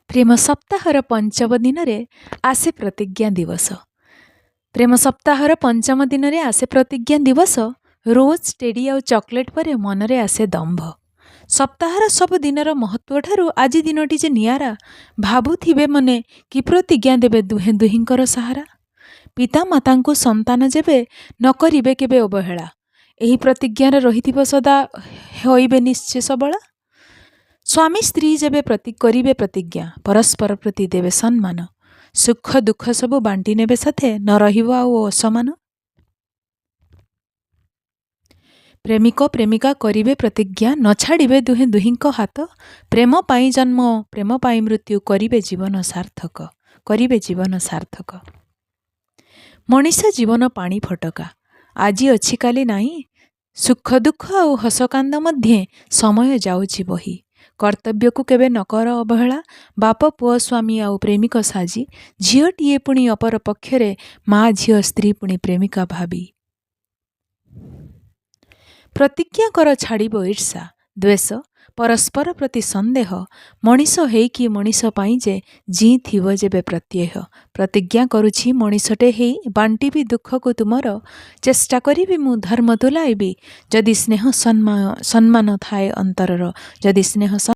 ପ୍ରେମ ସପ୍ତାହର ପଞ୍ଚମ ଦିନରେ ଆସେ ପ୍ରତିଜ୍ଞା ଦିବସ। ପ୍ରେମ ସପ୍ତାହର ପଞ୍ଚମ ଦିନରେ ଆସେ ପ୍ରତିଜ୍ଞା ଦିବସ। ରୋଜ୍, ଟେଡି ଆଉ ଚକୋଲେଟ୍ ପରେ ମନରେ ଆସେ ଦମ୍ଭ। ସପ୍ତାହର ସବୁ ଦିନର ମହତ୍ଵଠାରୁ ଆଜି ଦିନଟି ଯେ ନିଆରା। ଭାବୁଥିବେ ମନେ କି ପ୍ରତିଜ୍ଞା ଦେବେ ଦୁହେଁ ଦୁହିଁଙ୍କର ସାହାରା। ପିତାମାତାଙ୍କୁ ସନ୍ତାନ ଯେବେ ନ କରିବେ କେବେ ଅବହେଳା। ଏହି ପ୍ରତିଜ୍ଞାର ରହିଥିବ ସଦା ହୋଇବେ ନିଶ୍ଚୟ ସବଳା। ସ୍ୱାମୀ ସ୍ତ୍ରୀ ଯେବେ କରିବେ ପ୍ରତିଜ୍ଞା, ପରସ୍ପର ପ୍ରତି ଦେବେ ସମ୍ମାନ। ସୁଖ ଦୁଃଖ ସବୁ ବାଣ୍ଟି ନେବେ ସାଥେ, ନ ରହିବ ଆଉ ଅସମାନ। ପ୍ରେମିକ ପ୍ରେମିକା କରିବେ ପ୍ରତିଜ୍ଞା, ନ ଛାଡ଼ିବେ ଦୁହେଁ ଦୁହିଁଙ୍କ ହାତ। ପ୍ରେମ ପାଇଁ ଜନ୍ମ, ପ୍ରେମ ପାଇଁ ମୃତ୍ୟୁ, କରିବେ ଜୀବନ ସାର୍ଥକ, କରିବେ ଜୀବନ ସାର୍ଥକ। ମଣିଷ ଜୀବନ ପାଣି ଫଟକା, ଆଜି ଅଛି କାଲି ନାହିଁ। ସୁଖ ଦୁଃଖ ଆଉ ହସ କାନ୍ଦ ମଧ୍ୟେ ସମୟ ଯାଉଛି ବହି। କର୍ତ୍ତବ୍ୟକୁ କେବେ ନ କର ଅବହେଳା। ବାପ ପୁଅ ସ୍ୱାମୀ ଆଉ ପ୍ରେମିକ ସାଜି, ଝିଅଟିଏ ପୁଣି ଅପର ପକ୍ଷରେ, ମା ଝିଅ ସ୍ତ୍ରୀ ପୁଣି ପ୍ରେମିକା ଭାବି। ପ୍ରତିଜ୍ଞା କର ଛାଡ଼ିବ ଈର୍ଷା ଦ୍ୱେଷ, ପରସ୍ପର ପ୍ରତି ସନ୍ଦେହ। ମଣିଷ ହେଇକି ମଣିଷ ପାଇଁ ଯେ ଜିଇଁଥିବ ଯେବେ ପ୍ରତ୍ୟୟ। ପ୍ରତିଜ୍ଞା କରୁଛି ମଣିଷଟେ ହେଇ, ବାଣ୍ଟିବି ଦୁଃଖକୁ ତୁମର। ଚେଷ୍ଟା କରିବି ମୁଁ ଧର୍ମ ତୁଲାଇବି, ଯଦି ସ୍ନେହ ସମ୍ମାନ ଥାଏ ଅନ୍ତରର। ଯଦି ସ୍ନେହ